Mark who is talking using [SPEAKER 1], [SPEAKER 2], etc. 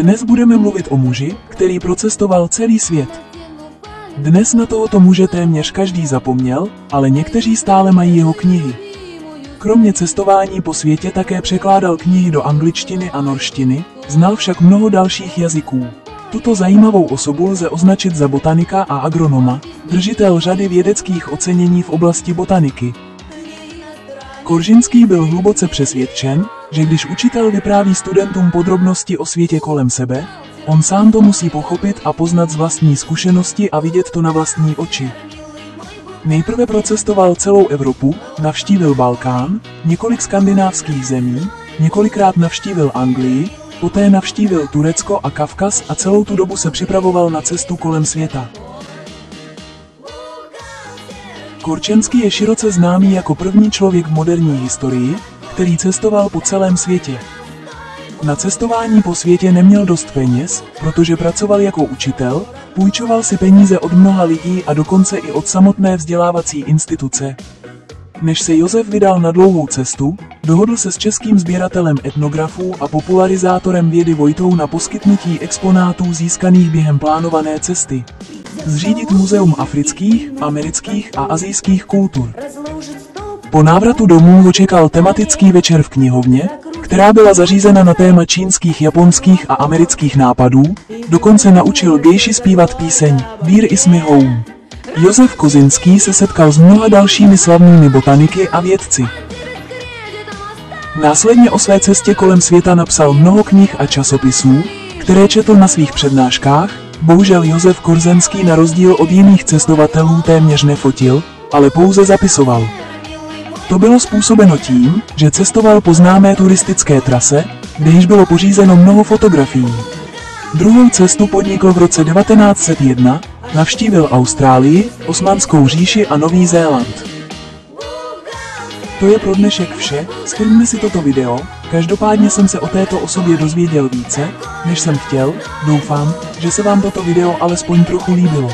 [SPEAKER 1] Dnes budeme mluvit o muži, který procestoval celý svět. Dnes na tohoto muže téměř každý zapomněl, ale někteří stále mají jeho knihy. Kromě cestování po světě také překládal knihy do angličtiny a norštiny, znal však mnoho dalších jazyků. Tuto zajímavou osobu lze označit za botanika a agronoma, držitel řady vědeckých ocenění v oblasti botaniky. Koržinský byl hluboce přesvědčen, že když učitel vypráví studentům podrobnosti o světě kolem sebe, on sám to musí pochopit a poznat z vlastní zkušenosti a vidět to na vlastní oči. Nejprve procestoval celou Evropu, navštívil Balkán, několik skandinávských zemí, několikrát navštívil Anglii, poté navštívil Turecko a Kavkaz a celou tu dobu se připravoval na cestu kolem světa. Korčenský je široce známý jako první člověk v moderní historii, který cestoval po celém světě. Na cestování po světě neměl dost peněz, protože pracoval jako učitel, půjčoval si peníze od mnoha lidí a dokonce i od samotné vzdělávací instituce. Než se Josef vydal na dlouhou cestu, dohodl se s českým sběratelem etnografů a popularizátorem vědy Vojtou na poskytnutí exponátů získaných během plánované cesty. Zřídit muzeum afrických, amerických a asijských kultur. Po návratu domů ho čekal tematický večer v knihovně, která byla zařízena na téma čínských, japonských a amerických nápadů, dokonce naučil gejši zpívat píseň Where is my home. Josef Kozinský se setkal s mnoha dalšími slavnými botaniky a vědci. Následně o své cestě kolem světa napsal mnoho knih a časopisů, které četl na svých přednáškách. Bohužel Josef Korzenický na rozdíl od jiných cestovatelů téměř nefotil, ale pouze zapisoval. To bylo způsobeno tím, že cestoval po známé turistické trase, kde již bylo pořízeno mnoho fotografií. Druhou cestu podnikl v roce 1901, navštívil Austrálii, Osmanskou říši a Nový Zéland. To je pro dnešek vše, shrňme si toto video, každopádně jsem se o této osobě dozvěděl více, než jsem chtěl, doufám, že se vám toto video alespoň trochu líbilo.